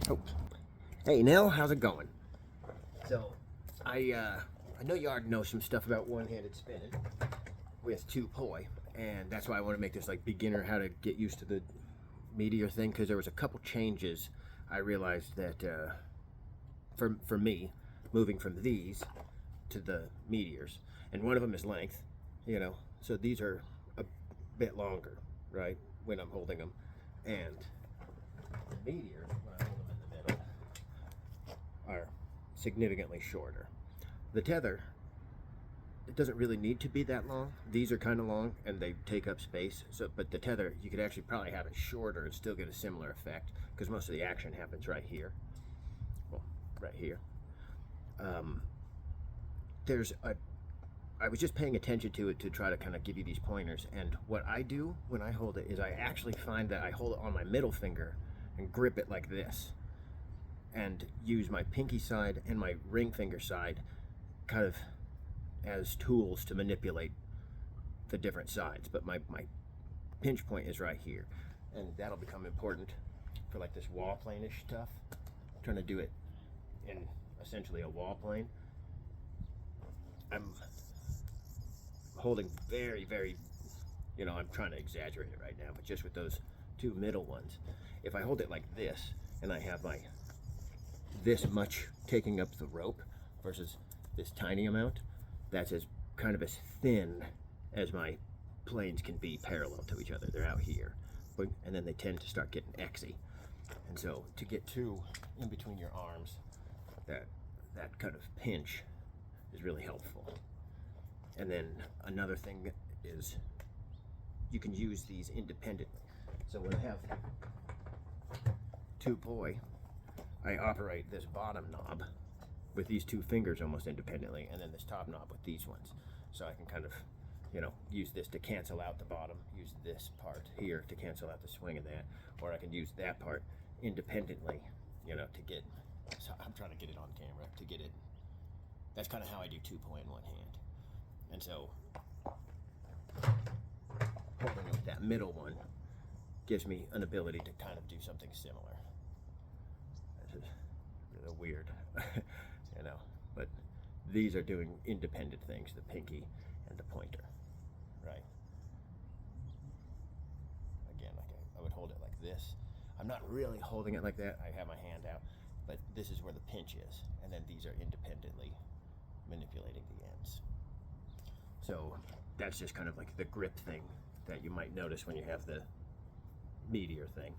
Oh, hey Nell, how's it going? So, I know you already know some stuff about one-handed spinning with two poi, and that's why I want to make this like beginner how to get used to the meteor thing, because there was a couple changes I realized that for me, moving from these to the meteors, and one of them is length, so these are a bit longer, right, when I'm holding them, and the meteors, when I hold them in the middle, are significantly shorter. The tether, it doesn't really need to be that long. These are kind of long and they take up space. So, but the tether, you could actually probably have it shorter and still get a similar effect, because most of the action happens right here. Well, right here. I was just paying attention to it to try to kind of give you these pointers. And what I do when I hold it is I actually find that I hold it on my middle finger and grip it like this, and use my pinky side and my ring finger side kind of as tools to manipulate the different sides. But my pinch point is right here, and that'll become important for like this wall plane-ish stuff. I'm trying to do it in essentially a wall plane. I'm holding very, very, I'm trying to exaggerate it right now, but just with those two middle ones, if I hold it like this and I have my this much taking up the rope versus this tiny amount, that's as kind of as thin as my planes can be parallel to each other. They're out here, and then they tend to start getting Xy. And so to get two in between your arms, that kind of pinch is really helpful. And then another thing is you can use these independently. So when I have two poi, I operate this bottom knob with these two fingers almost independently, and then this top knob with these ones. So I can kind of, use this to cancel out the bottom, use this part here to cancel out the swing of that, or I can use that part independently, to get, so I'm trying to get it on camera, to get it, that's kind of how I do two poi in one hand. And so holding it with that middle one gives me an ability to kind of do something similar. It's weird, but these are doing independent things, the pinky and the pointer, right? Again, like I would hold it like this. I'm not really holding it like that. I have my hand out, but this is where the pinch is, and then these are independently manipulating the ends. So that's just kind of like the grip thing that you might notice when you have the meteor thing.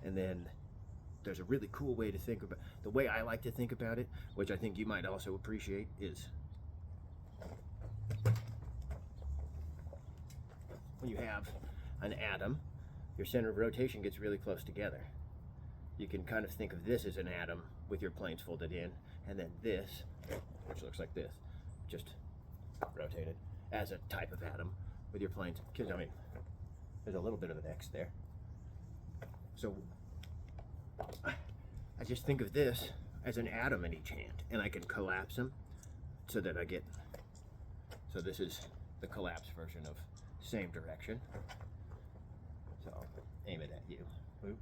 And then there's a really cool way to think about, the way I like to think about it, which I think you might also appreciate, is when you have an atom, your center of rotation gets really close together. You can kind of think of this as an atom with your planes folded in, and then this, which looks like this, just rotated, as a type of atom with your planes, because there's a little bit of an X there. So I just think of this as an atom in each hand, and I can collapse them so that I get, so this is the collapsed version of same direction. So I'll aim it at you, boop,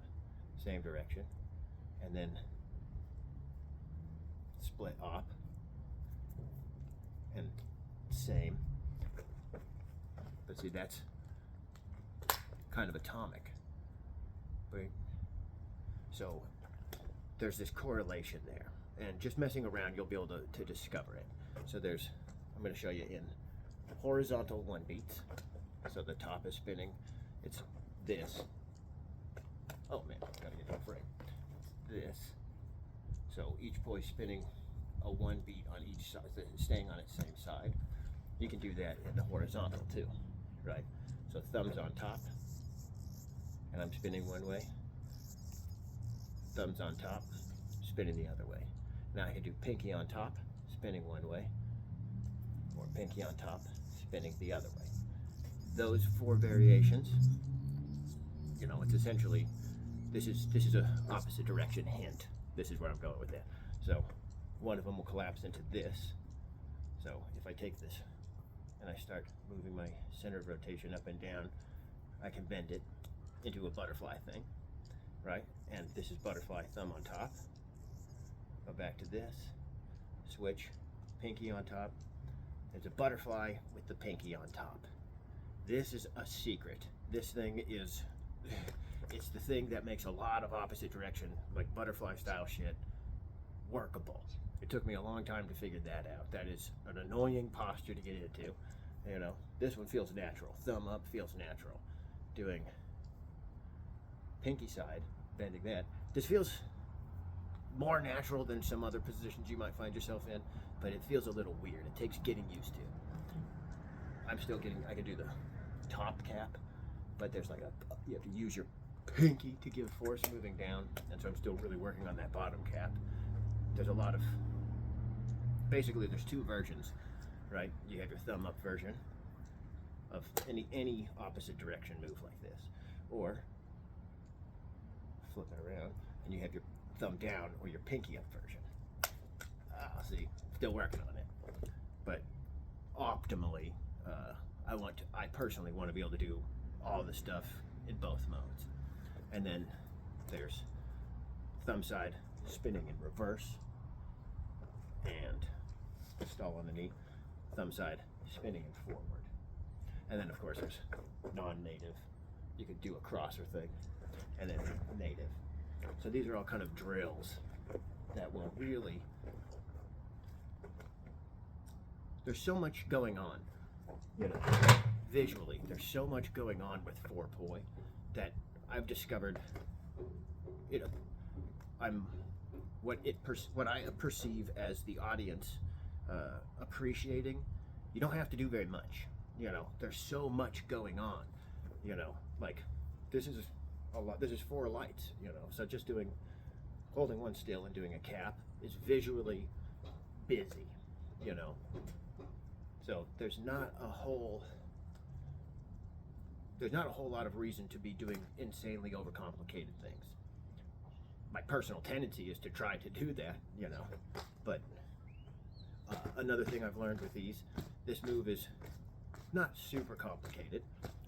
same direction, and then split up, and same. But see, that's kind of atomic, right? So there's this correlation there, and just messing around you'll be able to discover it. So I'm going to show you in horizontal 1 beats. So the top is spinning, it's this. Oh man, gotta get to the frame. This. So each poi spinning a 1 beat on each side, staying on its same side. You can do that in the horizontal too, right? So thumbs on top, and I'm spinning one way. Thumbs on top, spinning the other way. Now I can do pinky on top, spinning one way, or pinky on top, spinning the other way. Those 4 variations, it's essentially, this is a opposite direction hint. This is where I'm going with that. So one of them will collapse into this. So if I take this and I start moving my center of rotation up and down, I can bend it into a butterfly thing. right? And this is butterfly, thumb on top. Go back to this, switch, pinky on top. There's a butterfly with the pinky on top. This is a secret. This thing is, it's the thing that makes a lot of opposite direction, like butterfly style shit, workable. It took me a long time to figure that out. That is an annoying posture to get into. You know, this one feels natural. Thumb up feels natural. Doing pinky side, bending that. This feels more natural than some other positions you might find yourself in, but it feels a little weird. It takes getting used to. I'm still getting, I can do the top cap, but there's like you have to use your pinky to give force moving down, and so I'm still really working on that bottom cap. There's a lot of, basically there's two versions, right? You have your thumb up version of any opposite direction move like this, or flip it around and you have your thumb down or your pinky up version. See, still working on it, but optimally, I personally want to be able to do all the stuff in both modes. And then there's thumb side spinning in reverse and stall on the knee, thumb side spinning in forward. And then of course there's non-native. You could do a crosser thing, and then native. So these are all kind of drills that will really, there's so much going on, you know, visually. There's so much going on with 4-poi that I've discovered, you know, what I perceive as the audience appreciating. You don't have to do very much, you know. There's so much going on, you know. Like this is a lot. This is 4 lights, you know. So just holding one still and doing a cap is visually busy, you know. So there's not a whole lot of reason to be doing insanely overcomplicated things. My personal tendency is to try to do that, you know. But another thing I've learned with this move is not super complicated,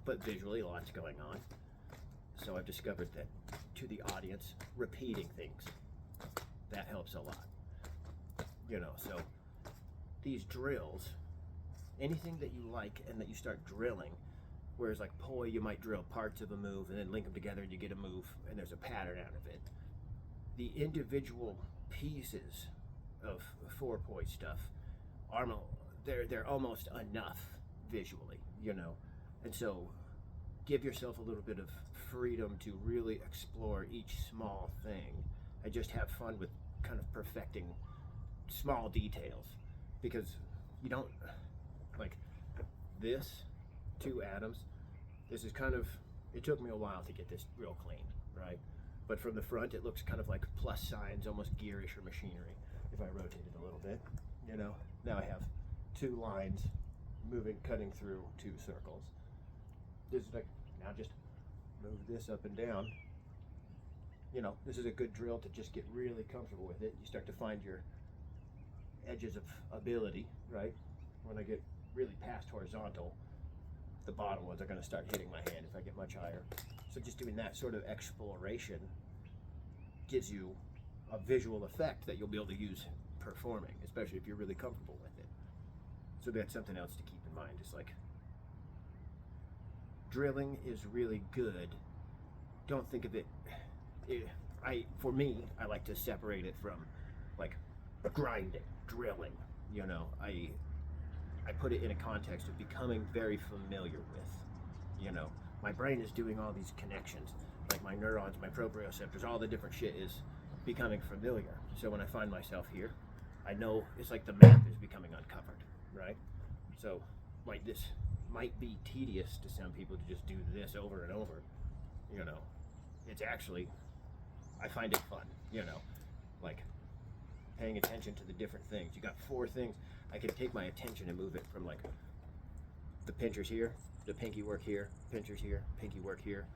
but visually a lot's going on. So I've discovered that to the audience, repeating things, that helps a lot. You know, so these drills, anything that you like and that you start drilling, whereas like poi, you might drill parts of a move and then link them together and you get a move and there's a pattern out of it. The individual pieces of 4-poi stuff are they're almost enough visually, you know. And so give yourself a little bit of freedom to really explore each small thing and just have fun with kind of perfecting small details, because you don't, like this 2 atoms, this is kind of, it took me a while to get this real clean, right? But from the front it looks kind of like plus signs, almost gearish or machinery. If I rotate it a little bit, you know, now I have 2 lines moving, cutting through 2 circles. This is like, now just move this up and down. You know, this is a good drill to just get really comfortable with it. You start to find your edges of ability, right? When I get really past horizontal, the bottom ones are going to start hitting my hand if I get much higher. So just doing that sort of exploration gives you a visual effect that you'll be able to use performing, especially if you're really comfortable with it. So that's something else to keep in mind. It's like, drilling is really good. Don't think of it, for me, I like to separate it from like grinding, drilling, you know. I put it in a context of becoming very familiar with, you know. My brain is doing all these connections, like my neurons, my proprioceptors, all the different shit is becoming familiar. So when I find myself here, I know it's like the map is becoming uncovered, right? So like this might be tedious to some people to just do this over and over, you know. It's actually, I find it fun, you know, like paying attention to the different things. You got 4 things. I can take my attention and move it from like the pinchers here, the pinky work here, pinchers here, pinky work here,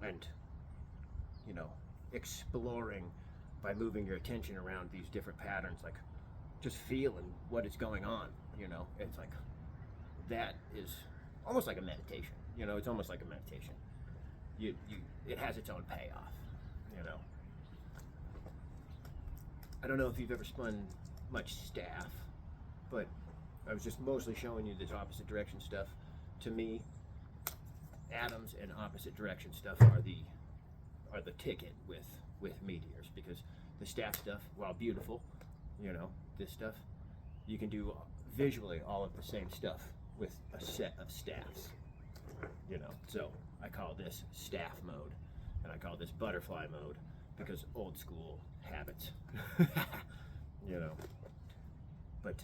and, you know, exploring by moving your attention around these different patterns, like just feeling what is going on, you know. It's like, that is almost like a meditation, you know. It's almost like a meditation. It has its own payoff, you know. I don't know if you've ever spun much staff, but I was just mostly showing you this opposite direction stuff. To me, atoms and opposite direction stuff are the ticket with meteors, because the staff stuff, while beautiful, you know, this stuff, you can do visually all of the same stuff with a set of staffs, you know. So I call this staff mode, and I call this butterfly mode, because old school habits, you know. But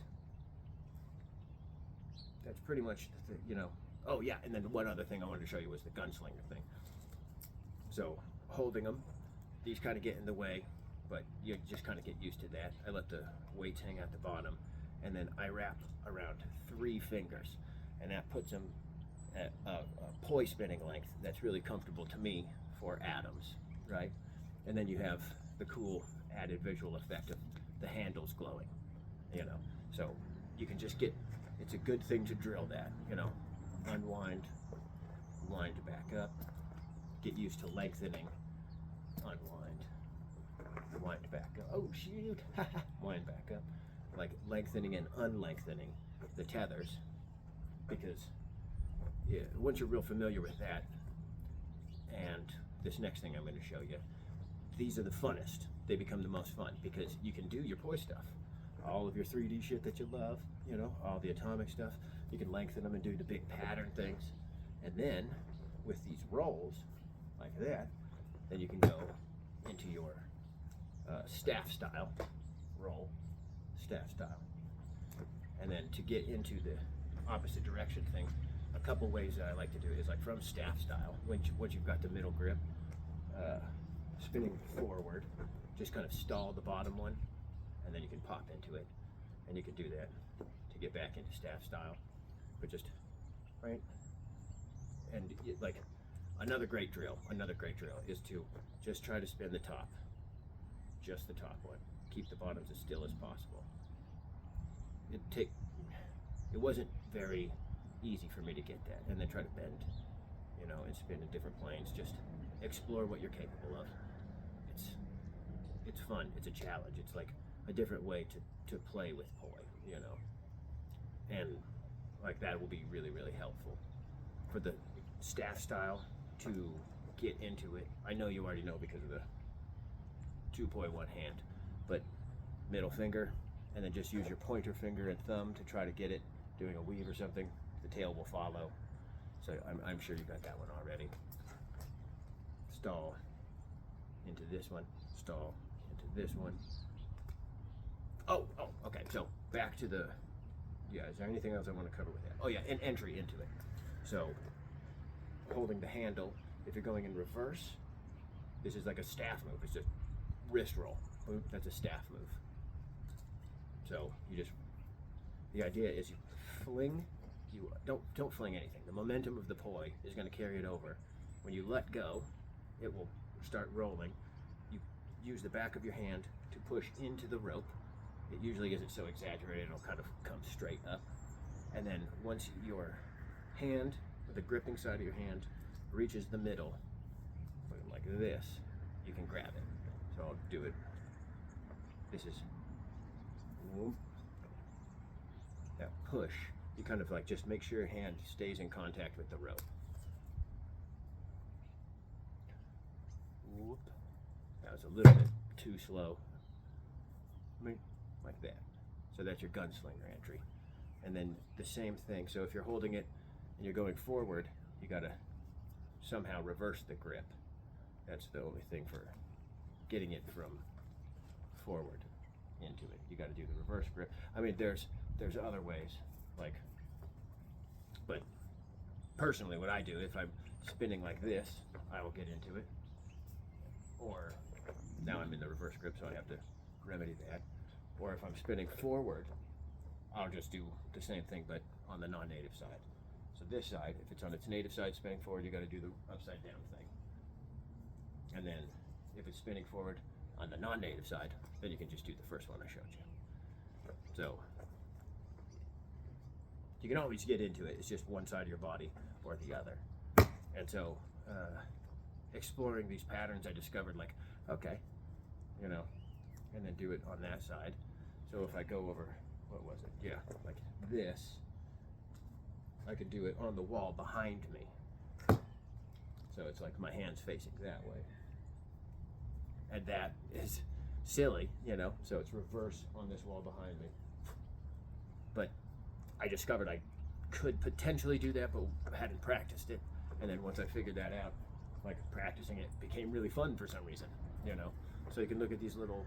that's pretty much you know. Oh yeah, and then one other thing I wanted to show you was the gunslinger thing. So holding them, these kind of get in the way, but you just kind of get used to that. I let the weights hang at the bottom, and then I wrap around 3 fingers, and that puts them at a poi spinning length that's really comfortable to me for atoms, right? And then you have the cool added visual effect of the handles glowing, you know. So you can just get, it's a good thing to drill that, you know. Unwind, wind back up, get used to lengthening, unwind, wind back up, oh shoot, wind back up, like lengthening and unlengthening the tethers, because yeah, once you're real familiar with that, and this next thing I'm going to show you, these are the funnest. They become the most fun, because you can do your poi stuff, all of your 3D shit that you love, you know, all the atomic stuff. You can lengthen them and do the big pattern things. And then with these rolls like that, then you can go into your staff style roll, staff style. And then to get into the opposite direction thing, a couple ways that I like to do it is like from staff style, once you've got the middle grip, spinning forward, just kind of stall the bottom one, and then you can pop into it, and you can do that to get back into staff style. But just right, and like another great drill is to just try to spin the top, just the top one. Keep the bottoms as still as possible. It wasn't very easy for me to get that, and then try to bend, you know, and spin in different planes. Just explore what you're capable of. It's fun. It's a challenge. It's like a different way to play with poi, you know, and like that will be really, really helpful for the staff style to get into it. I know you already know because of the 2 poi 1 hand, but middle finger, and then just use your pointer finger and thumb to try to get it doing a weave or something. The tail will follow. So I'm sure you got that one already. Stall into this one, stall into this one. Oh, okay, so back to the, yeah, is there anything else I want to cover with that? Oh yeah, an entry into it. So holding the handle, if you're going in reverse, this is like a staff move. It's just wrist roll. Boop, that's a staff move. So you just, the idea is you fling, you don't fling anything. The momentum of the poi is going to carry it over. When you let go, it will start rolling. You use the back of your hand to push into the rope. It usually isn't so exaggerated, it'll kind of come straight up. And then once your hand, the gripping side of your hand, reaches the middle, like this, you can grab it. So I'll do it. This is, whoop, that push. You kind of like just make sure your hand stays in contact with the rope. Whoop. That was a little bit too slow. Like that. So that's your gunslinger entry. And then the same thing. So if you're holding it and you're going forward, you gotta somehow reverse the grip. That's the only thing for getting it from forward into it. You gotta do the reverse grip. I mean, there's other ways, like, but personally what I do, if I'm spinning like this, I will get into it. Or now I'm in the reverse grip, so I have to remedy that. Or if I'm spinning forward, I'll just do the same thing, but on the non-native side. So this side, if it's on its native side spinning forward, you got to do the upside down thing. And then if it's spinning forward on the non-native side, then you can just do the first one I showed you. So you can always get into it. It's just one side of your body or the other. And so exploring these patterns, I discovered like Okay, you know, and then do it on that side. So if I go over, what was it? Yeah, like this, I could do it on the wall behind me. So it's like my hand's facing that way. And that is silly, you know, so it's reverse on this wall behind me. But I discovered I could potentially do that, but hadn't practiced it. And then once I figured that out, like practicing it became really fun for some reason, you know. So you can look at these little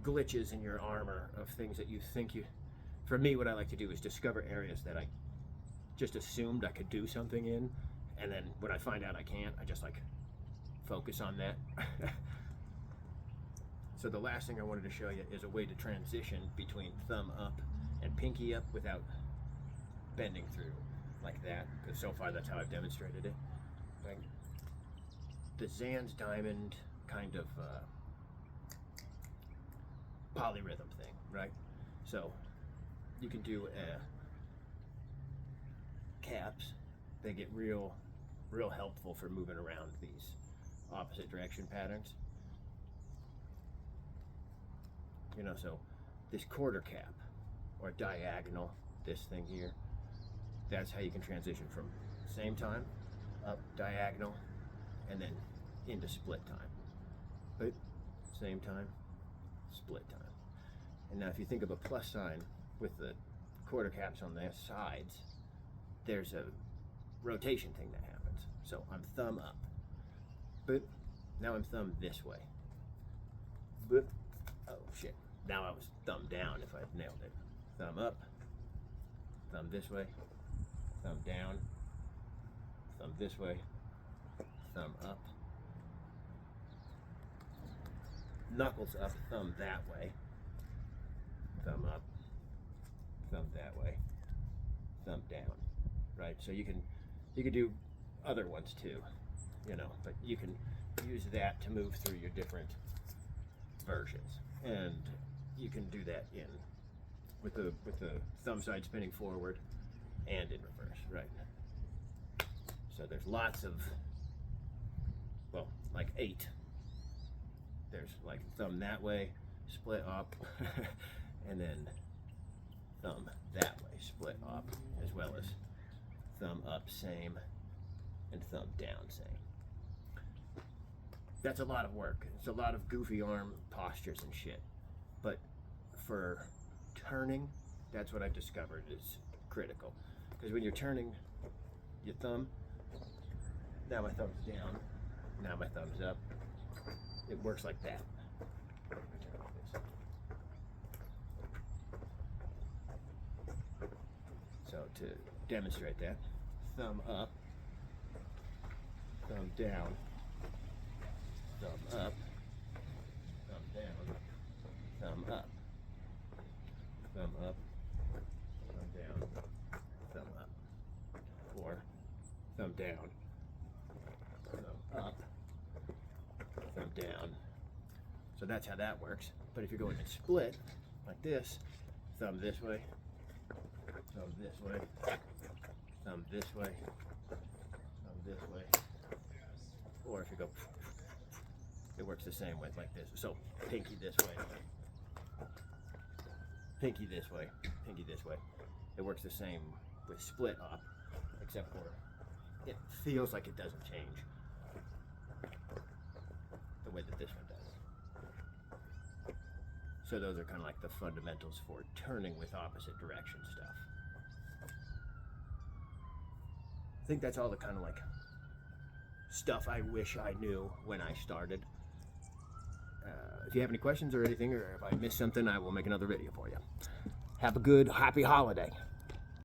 glitches in your armor of things that you think you, for me, what I like to do is discover areas that I just assumed I could do something in. And then when I find out I can't, I just like focus on that. So the last thing I wanted to show you is a way to transition between thumb up and pinky up without bending through like that, because so far that's how I've demonstrated it. Like the Zan's diamond kind of polyrhythm thing, right? So you can do caps. They get real helpful for moving around these opposite direction patterns. You know, so this quarter cap or diagonal, this thing here, that's how you can transition from same time, up diagonal, and then into split time. But same time, split time. And now if you think of a plus sign with the quarter caps on the sides, there's a rotation thing that happens. So I'm thumb up, but now I'm thumb this way. But, oh shit. Now I was thumb down if I nailed it. Thumb up, thumb this way, thumb down, thumb this way, thumb up, knuckles up, thumb that way, thumb up, thumb that way, thumb down, right? So you can do other ones too, you know, but you can use that to move through your different versions. And you can do that with the thumb side spinning forward and in reverse, right? So there's lots of, well, like 8. There's like thumb that way, split up, and then thumb that way, split up, as well as thumb up, same, and thumb down, same. That's a lot of work. It's a lot of goofy arm postures and shit. But for turning, that's what I've discovered is critical. Because when you're turning your thumb, now my thumb's down, now my thumb's up. It works like that. So to demonstrate that, thumb up, thumb down, thumb up, thumb down, thumb up, thumb up, thumb down, thumb up, or thumb down, thumb up, thumb down. So that's how that works. But if you're going in split, like this, thumb this way, thumb this way, thumb this way, thumb this way, or if you go, it works the same way, like this. So pinky this way, pinky this way, pinky this way. It works the same with split up, except for it feels like it doesn't change the way that this one does. So those are kind of like the fundamentals for turning with opposite direction stuff. I think that's all the kind of like stuff I wish I knew when I started. If you have any questions or anything, or if I missed something, I will make another video for you. Have a good, happy holiday.